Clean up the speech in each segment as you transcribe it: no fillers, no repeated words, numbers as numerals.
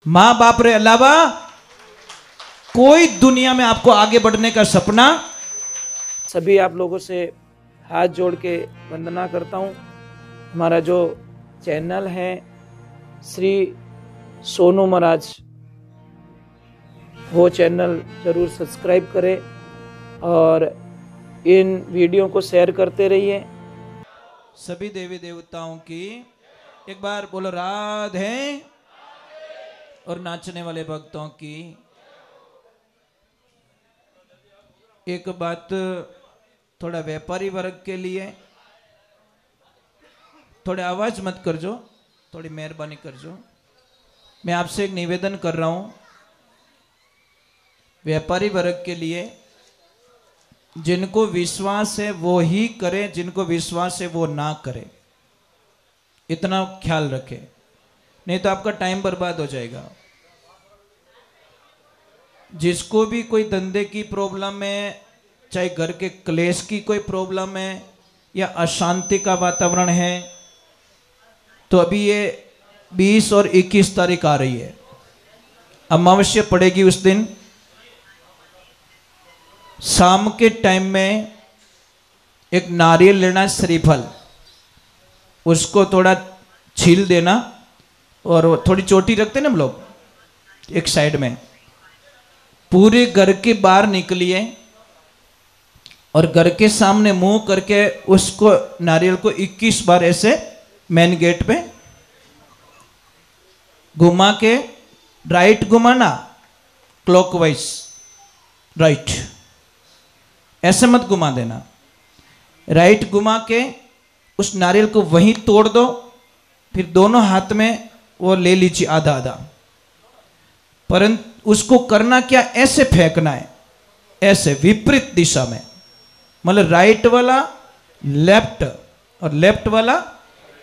माँ बाप रे अलावा कोई दुनिया में आपको आगे बढ़ने का सपना। सभी आप लोगों से हाथ जोड़ के वंदना करता हूँ। हमारा जो चैनल है श्री सोनू महाराज, वो चैनल जरूर सब्सक्राइब करें और इन वीडियो को शेयर करते रहिए। सभी देवी देवताओं की एक बार बोलो राधे, और नाचने वाले भक्तों की। एक बात थोड़ा व्यापारी वर्ग के लिए, थोड़े आवाज मत करजो, थोड़ी मेहरबानी करजो। मैं आपसे एक निवेदन कर रहा हूं, व्यापारी वर्ग के लिए, जिनको विश्वास है वो ही करे, जिनको विश्वास है वो ना करे, इतना ख्याल रखें, नहीं तो आपका टाइम बर्बाद हो जाएगा। जिसको भी कोई धंधे की प्रॉब्लम है, चाहे घर के क्लेश की कोई प्रॉब्लम है या अशांति का वातावरण है, तो अभी ये 20 और 21 तारीख आ रही है, अमावस्या पड़ेगी उस दिन। शाम के टाइम में एक नारियल लेना, श्रीफल, उसको थोड़ा छील देना और थोड़ी चोटी रखते ना हम लोग एक साइड में, पूरे घर के बाहर निकलिए और घर के सामने मुंह करके उसको नारियल को 21 बार ऐसे मेन गेट पे घुमा के, राइट घुमाना, क्लॉकवाइज राइट, ऐसे मत घुमा देना, राइट घुमा के उस नारियल को वहीं तोड़ दो। फिर दोनों हाथ में वो ले लीजिए आधा आधा, परंतु उसको करना क्या, ऐसे फेंकना है, ऐसे विपरीत दिशा में, मतलब राइट वाला लेफ्ट और लेफ्ट वाला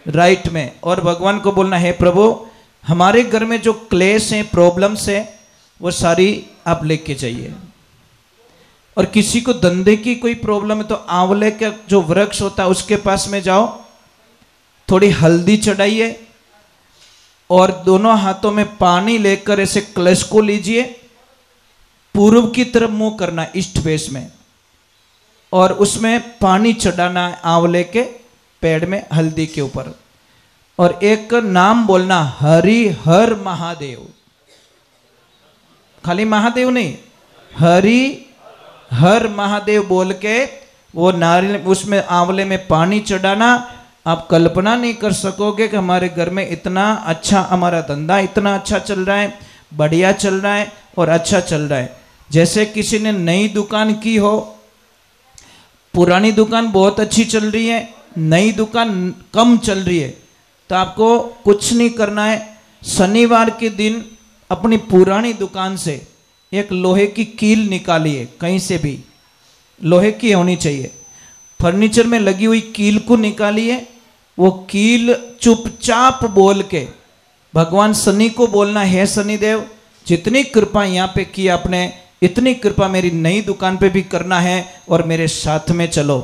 राइट में। और भगवान को बोलना है प्रभु हमारे घर में जो क्लेश है, प्रॉब्लम्स है, वो सारी आप लेके जाइए। और किसी को धंधे की कोई प्रॉब्लम है तो आंवले का जो वृक्ष होता है उसके पास में जाओ, थोड़ी हल्दी चढ़ाइए और दोनों हाथों में पानी लेकर ऐसे कलश को लीजिए, पूर्व की तरफ मुंह करना ईस्ट फेस में, और उसमें पानी चढ़ाना है आंवले के पेड़ में हल्दी के ऊपर, और एक नाम बोलना, हरि हर महादेव। खाली महादेव नहीं, हरि हर महादेव बोल के वो नारियल उसमें आंवले में पानी चढ़ाना। आप कल्पना नहीं कर सकोगे कि हमारे घर में इतना अच्छा, हमारा धंधा इतना अच्छा चल रहा है, बढ़िया चल रहा है और अच्छा चल रहा है। जैसे किसी ने नई दुकान की हो, पुरानी दुकान बहुत अच्छी चल रही है, नई दुकान कम चल रही है, तो आपको कुछ नहीं करना है, शनिवार के दिन अपनी पुरानी दुकान से एक लोहे की कील निकालिए, कहीं से भी लोहे की होनी चाहिए, फर्नीचर में लगी हुई कील को निकालिए। वो कील चुपचाप बोल के भगवान शनि को बोलना, है शनिदेव जितनी कृपा यहाँ पे की आपने, इतनी कृपा मेरी नई दुकान पे भी करना है और मेरे साथ में चलो।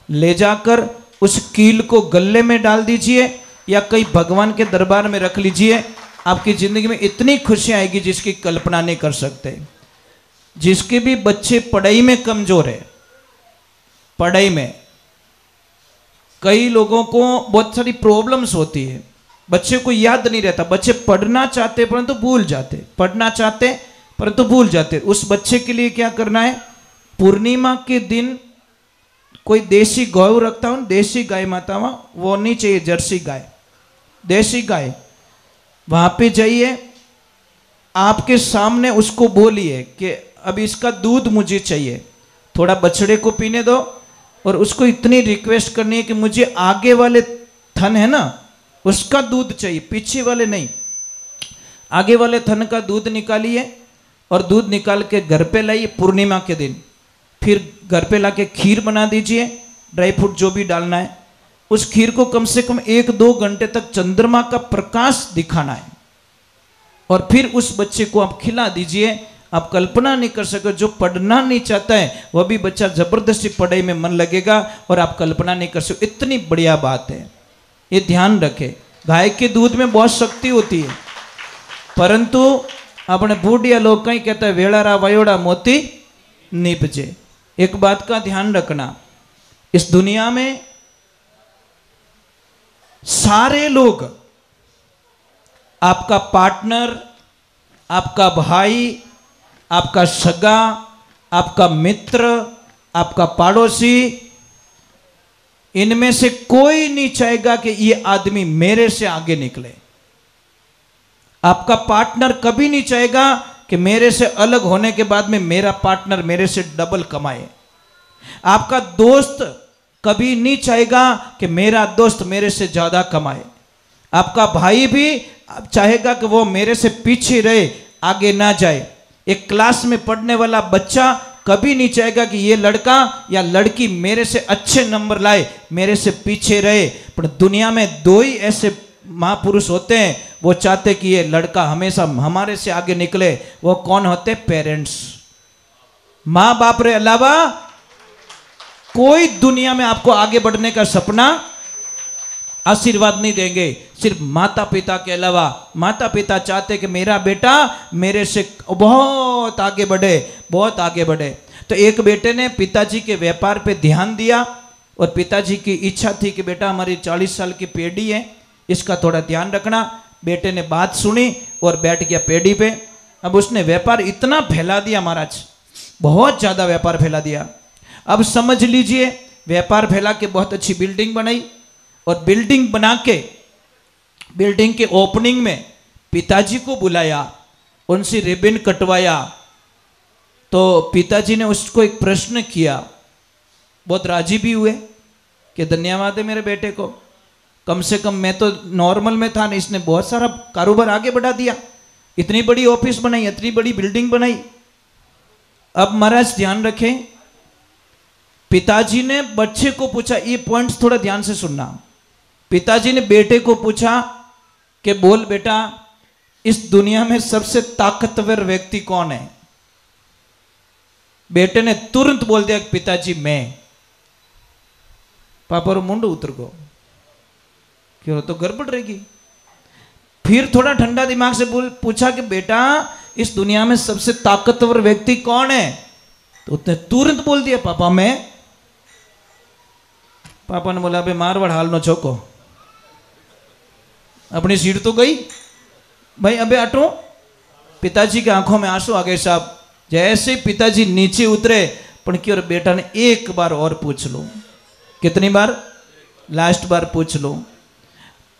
ले जाकर उस कील को गले में डाल दीजिए या कहीं भगवान के दरबार में रख लीजिए। आपकी जिंदगी में इतनी खुशी आएगी जिसकी कल्पना नहीं कर सकते। जिसके भी बच्चे पढ़ाई में कमजोर है, पढ़ाई में कई लोगों को बहुत सारी प्रॉब्लम्स होती है, बच्चे को याद नहीं रहता, बच्चे पढ़ना चाहते परंतु भूल जाते, पढ़ना चाहते परंतु भूल जाते। उस बच्चे के लिए क्या करना है, पूर्णिमा के दिन कोई देसी गौ रखता हूं, देसी गाय माता, वो नहीं चाहिए, जर्सी गाय, देसी गाय, वहां पे जाइए, आपके सामने उसको बोलिए कि अब इसका दूध मुझे चाहिए, थोड़ा बछड़े को पीने दो, और उसको इतनी रिक्वेस्ट करनी है कि मुझे आगे वाले थन है ना उसका दूध चाहिए, पीछे वाले नहीं, आगे वाले थन का दूध निकालिए और दूध निकाल के घर पे लाइए पूर्णिमा के दिन। फिर घर पे लाके खीर बना दीजिए, ड्राई फ्रूट जो भी डालना है, उस खीर को कम से कम 1-2 घंटे तक चंद्रमा का प्रकाश दिखाना है और फिर उस बच्चे को आप खिला दीजिए। आप कल्पना नहीं कर सकते, जो पढ़ना नहीं चाहता है वह भी बच्चा जबरदस्ती पढ़ाई में मन लगेगा और आप कल्पना नहीं कर सकते, इतनी बढ़िया बात है। ये ध्यान रखें, गाय के दूध में बहुत शक्ति होती है, परंतु अपने बूढ़िया लोग कहीं कहते हैं वेड़ारा वयोड़ा मोती निपजे। एक बात का ध्यान रखना, इस दुनिया में सारे लोग, आपका पार्टनर, आपका भाई, आपका सगा, आपका मित्र, आपका पड़ोसी, इनमें से कोई नहीं चाहेगा कि ये आदमी मेरे से आगे निकले। आपका पार्टनर कभी नहीं चाहेगा कि मेरे से अलग होने के बाद में मेरा पार्टनर मेरे से डबल कमाए। आपका दोस्त कभी नहीं चाहेगा कि मेरा दोस्त मेरे से ज्यादा कमाए। आपका भाई भी चाहेगा कि वो मेरे से पीछे रहे, आगे ना जाए। एक क्लास में पढ़ने वाला बच्चा कभी नहीं चाहेगा कि ये लड़का या लड़की मेरे से अच्छे नंबर लाए, मेरे से पीछे रहे। पर दुनिया में दो ही ऐसे महापुरुष होते हैं, वो चाहते कि ये लड़का हमेशा हमारे से आगे निकले। वो कौन होते? पेरेंट्स। माँ बाप रे अलावा कोई दुनिया में आपको आगे बढ़ने का सपना, आशीर्वाद नहीं देंगे। सिर्फ माता पिता के अलावा। माता पिता चाहते कि मेरा बेटा मेरे से बहुत आगे बढ़े, बहुत आगे बढ़े। तो एक बेटे ने पिताजी के व्यापार पे ध्यान दिया और पिताजी की इच्छा थी कि बेटा हमारी 40 साल की पेढ़ी है, इसका थोड़ा ध्यान रखना। बेटे ने बात सुनी और बैठ गया पेढ़ी पे। अब उसने व्यापार इतना फैला दिया महाराज, बहुत ज़्यादा व्यापार फैला दिया। अब समझ लीजिए, व्यापार फैला के बहुत अच्छी बिल्डिंग बनाई और बिल्डिंग बना के बिल्डिंग के ओपनिंग में पिताजी को बुलाया, उनसे रिबन कटवाया। तो पिताजी ने उसको एक प्रश्न किया, बहुत राजी भी हुए कि धन्यवाद है मेरे बेटे को, कम से कम मैं तो नॉर्मल में था ना, इसने बहुत सारा कारोबार आगे बढ़ा दिया, इतनी बड़ी ऑफिस बनाई, इतनी बड़ी बिल्डिंग बनाई। अब महाराज ध्यान रखें, पिताजी ने बच्चे को पूछा, ये पॉइंट्स थोड़ा ध्यान से सुनना। पिताजी ने बेटे को पूछा कि बोल बेटा, इस दुनिया में सबसे ताकतवर व्यक्ति कौन है? बेटे ने तुरंत बोल दिया पिताजी मैं। पापा रो मुंड उतर गो, क्यों तो गड़बड़ रहेगी। फिर थोड़ा ठंडा दिमाग से पूछा कि बेटा इस दुनिया में सबसे ताकतवर व्यक्ति कौन है? तो उसने तुरंत बोल दिया पापा मैं। पापा ने बोला अबे मारवाड़ हाल नो छोको, अपनी सीट तो गई भाई, अबे हटो। पिताजी की आंखों में आंसू आ गए साहब। जैसे पिताजी नीचे उतरे, पर क्यों बेटा ने एक बार और पूछ लो। कितनी बार? लास्ट बार पूछ लो।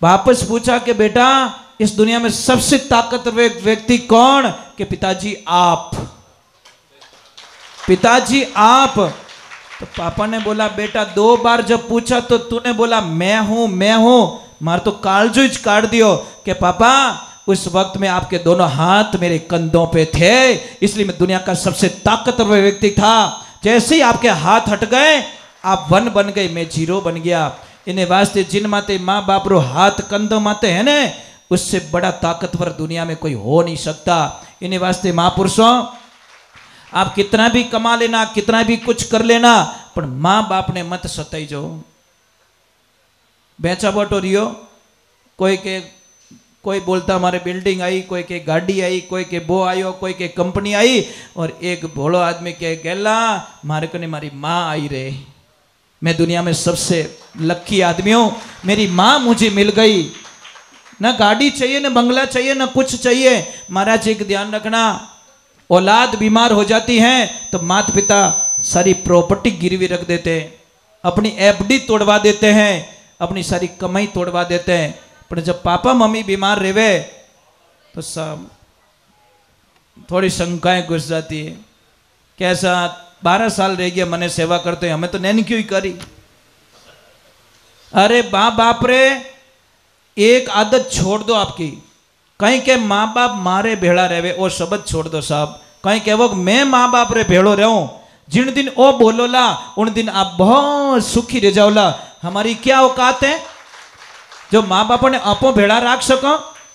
वापस पूछा कि बेटा इस दुनिया में सबसे ताकतवर व्यक्ति कौन? कि पिताजी आप। पिताजी आप। तो पापा ने बोला बेटा 2 बार जब पूछा तो तूने बोला मैं हूं मैं हूं, मार तो कालजू काट दियो कि पापा उस वक्त में आपके दोनों हाथ मेरे कंधों पे थे, इसलिए मैं दुनिया का सबसे ताकतवर व्यक्ति था। जैसे ही आपके हाथ हट गए आप 1 बन गए, मैं 0 बन गया। इन्हें वास्ते जिन माते माँ बाप रो हाथ कंधों माते है ने, उससे बड़ा ताकतवर दुनिया में कोई हो नहीं सकता। इन्हें वास्ते महापुरुषों, आप कितना भी कमा लेना, कितना भी कुछ कर लेना, पर माँ बाप ने मत सताई जो। बेचा बटो रियो, कोई बोलता हमारे बिल्डिंग आई, कोई के गाड़ी आई, कोई के वो आयो, कोई के कंपनी आई, और एक भोलो आदमी के गेला मारे को ने मारी माँ आई रे, मैं दुनिया में सबसे लकी आदमी हूं, मेरी माँ मुझे मिल गई। ना गाड़ी चाहिए, ना बंगला चाहिए, ना कुछ चाहिए। महाराज एक ध्यान रखना, औलाद बीमार हो जाती है तो माता पिता सारी प्रॉपर्टी गिरवी रख देते हैं, अपनी एफडी तोड़वा देते हैं, अपनी सारी कमाई तोड़वा देते हैं। पर जब पापा मम्मी बीमार रहे तो सब थोड़ी शंकाएं घुस जाती है। कैसा 12 साल रह गया मने सेवा करते हैं, हमें तो नैन क्यों ही करी। अरे बाप रे, एक आदत छोड़ दो आपकी। कहीं के माँ बाप मारे भेड़ा रहे वो शब्द छोड़ दो साहब। कहीं के वो मैं माँ बाप रे भेड़ो रहूं, जिन दिन ओ बोलोला उन दिन आप बहुत सुखी रह जाओला। हमारी क्या औकात है जो माँ बाप ने आपो भेड़ा राख सको?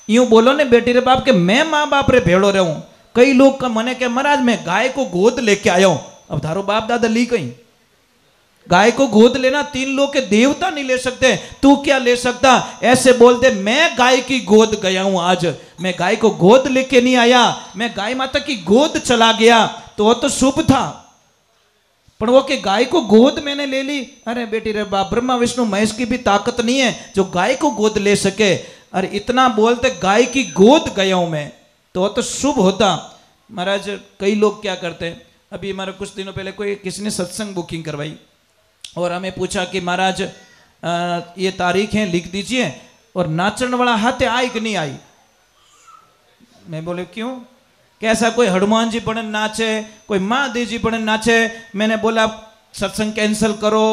यूं बोलो ने बेटी रे बाप के मैं माँ बाप रे भेड़ो रहूं। कई लोग का मने के महाराज मैं गाय को गोद लेके आया हूं। अब धारो बाप दादा ली कहीं गाय को गोद लेना 3 लोग के देवता नहीं ले सकते, तू क्या ले सकता? ऐसे बोलते मैं गाय की गोद गया हूं, आज मैं गाय को गोद लेके नहीं आया, मैं गाय माता की गोद चला गया, तो वो तो शुभ था। पर वो कि गाय को गोद मैंने ले ली, अरे बेटी रे बाप, ब्रह्मा विष्णु महेश की भी ताकत नहीं है जो गाय को गोद ले सके। अरे इतना बोलते गाय की गोद गया हूं मैं, तो वो तो शुभ होता। महाराज कई लोग क्या करते हैं, अभी हमारा कुछ दिनों पहले कोई किसी ने सत्संग बुकिंग करवाई और हमें पूछा कि महाराज ये तारीख है लिख दीजिए, और नाचन वाला हाथ आई कि नहीं आई। मैं बोले क्यों? कैसा कोई हनुमान जी पढ़न नाचे, कोई महादेव जी पढ़न नाचे। मैंने बोला सत्संग कैंसिल करो,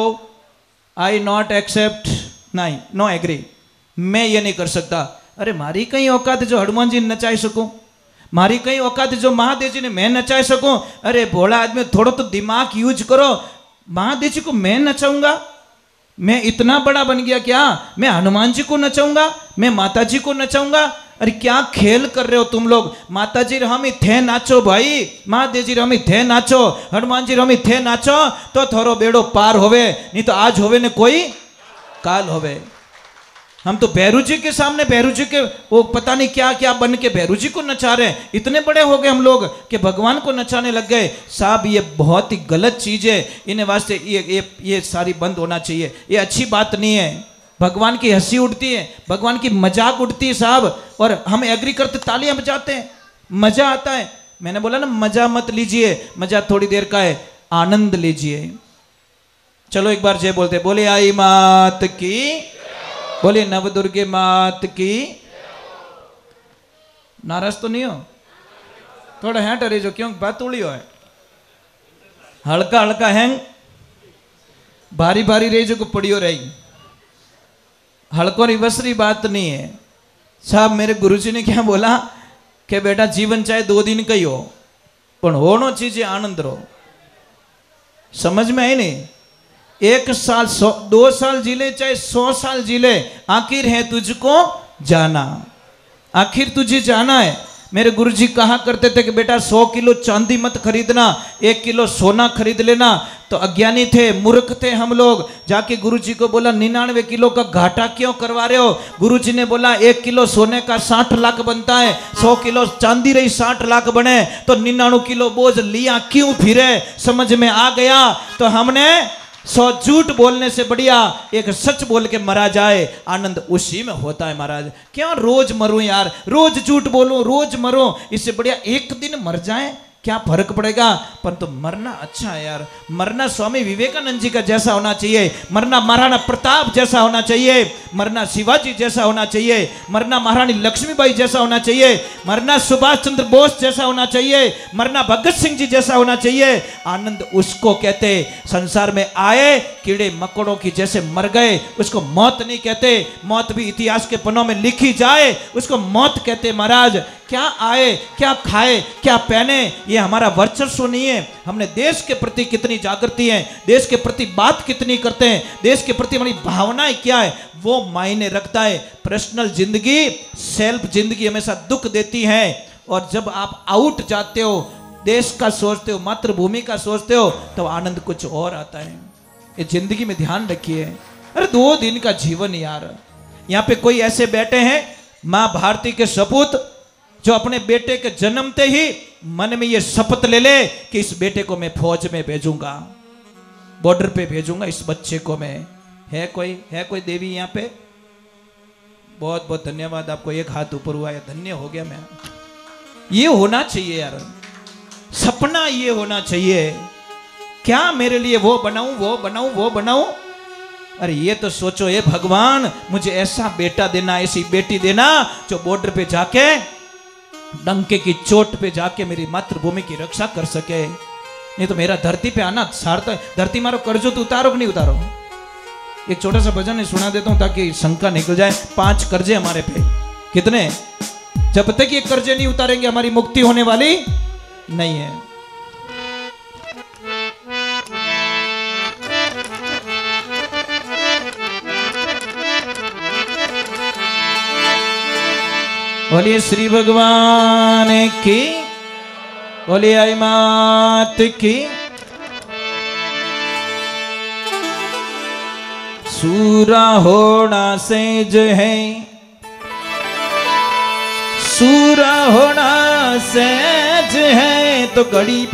आई नॉट एक्सेप्ट, नहीं, नो एग्री, मैं ये नहीं कर सकता। अरे मारी कहीं औकात जो हनुमान जी नचाई सकूं, मारी कहीं औकात जो महादेव जी ने मैं नचाई सकूं। अरे भोला आदमी थोड़ा तो दिमाग यूज करो, महादेव जी को मैं नचाऊंगा? मैं इतना बड़ा बन गया क्या? मैं हनुमान जी को नचाऊंगा, मैं माता जी को नचाऊंगा? अरे क्या खेल कर रहे हो तुम लोग? माता जी हम ही थे नाचो भाई, महादेव जी हम ही थे नाचो, हनुमान जी हम ही थे नाचो, तो थोड़ो बेड़ो पार होवे, नहीं तो आज होवे ने कोई काल होवे। हम तो भैरू जी के सामने, भैरू जी के वो पता नहीं क्या क्या बन के भैरू जी को नचा रहे हैं। इतने बड़े हो गए हम लोग कि भगवान को नचाने लग गए। साहब ये बहुत ही गलत चीज है, इन्हें वास्ते ये सारी बंद होना चाहिए, ये अच्छी बात नहीं है। भगवान की हंसी उड़ती है, भगवान की मजाक उड़ती है साहब, और हम एग्री करते तालियां बजाते हैं, मजा आता है। मैंने बोला ना मजा मत लीजिए, मजा थोड़ी देर का है, आनंद लीजिए। चलो एक बार जय बोलते, बोले आई मात की, बोले नवदुर्गे मात की। नाराज तो नहीं हो? थोड़ा हैंट अरे जो क्यों बात उड़ी हो है, हल्का हल्का हैंग, भारी भारी रही जो को पड़ियो रही, हल्को रिवसरी बात नहीं है साहब। मेरे गुरुजी ने क्या बोला कि बेटा जीवन चाहे 2 दिन का ही हो, पर होनो चीज आनंद रो। समझ में आई नहीं? 1 साल 2 साल जी ले, चाहे 100 साल जी ले, आखिर है तुझको जाना, आखिर तुझे जाना है। मेरे गुरुजी कहा करते थे कि बेटा 100 किलो चांदी मत खरीदना, 1 किलो सोना खरीद लेना। तो अज्ञानी थे, मूर्ख थे हम लोग। जाके गुरुजी को बोला 99 किलो का घाटा क्यों करवा रहे हो? गुरुजी ने बोला 1 किलो सोने का 60 लाख बनता है, 100 किलो चांदी रही 60 लाख बने, तो 99 किलो बोझ लिया क्यों फिरे? समझ में आ गया। तो हमने 100 झूठ बोलने से बढ़िया एक सच बोल के मरा जाए, आनंद उसी में होता है महाराज। क्यों रोज मरूं यार, रोज झूठ बोलूं, रोज मरूं, इससे बढ़िया एक दिन मर जाए, क्या फर्क पड़ेगा? परंतु मरना अच्छा है यार। मरना स्वामी विवेकानंद जी का जैसा होना चाहिए, मरना महाराणा प्रताप जैसा होना चाहिए, मरना शिवाजी जैसा होना चाहिए, मरना महारानी लक्ष्मीबाई जैसा होना चाहिए, मरना सुभाष चंद्र बोस जैसा होना चाहिए, मरना भगत सिंह जी जैसा होना चाहिए। आनंद उसको कहते, संसार में आए कीड़े मकोड़ों की जैसे मर गए, उसको मौत नहीं कहते। मौत भी इतिहास के पन्नों में लिखी जाए, उसको मौत कहते महाराज। क्या आए, क्या खाए, क्या पहने, ये हमारा वर्चस्व नहीं है। हमने देश के प्रति कितनी जागृति है, देश के प्रति बात कितनी करते हैं, देश के प्रति हमारी भावनाएं क्या है, वो मायने रखता है। पर्सनल जिंदगी, सेल्फ जिंदगी हमेशा दुख देती है। और जब आप आउट जाते हो, देश का सोचते हो, मातृभूमि का सोचते हो, तो आनंद कुछ और आता है। ये जिंदगी में ध्यान रखिए। अरे 2 दिन का जीवन यार। यहाँ पे कोई ऐसे बैठे हैं माँ भारती के सपूत, जो अपने बेटे के जन्मते ही मन में ये शपथ ले ले कि इस बेटे को मैं फौज में भेजूंगा, बॉर्डर पे भेजूंगा इस बच्चे को मैं। है कोई देवी यहाँ पे? बहुत बहुत धन्यवाद आपको, एक हाथ ऊपर हुआ है, धन्य हो गया मैं। ये होना चाहिए यार, सपना ये होना चाहिए। क्या मेरे लिए वो बनाऊं, वो बनाऊं, वो बनाऊं? अरे ये तो सोचो, ये भगवान मुझे ऐसा बेटा देना, ऐसी बेटी देना जो बॉर्डर पे जाके, डंके की चोट पे जाके मेरी मातृभूमि की रक्षा कर सके। नहीं तो मेरा धरती पे आना सार्थक। धरती मारो कर्जो तो उतारो कि नहीं उतारो? एक छोटा सा भजन सुना देता हूं ताकि शंका निकल जाए। 5 कर्जे हमारे पे। कितने? जब तक ये कर्जे नहीं उतारेंगे हमारी मुक्ति होने वाली नहीं है। बोलिए श्री भगवान की, बोलिए आई मात की। सूरा होना सेज है, सूरा होना सहज है, तो घड़ी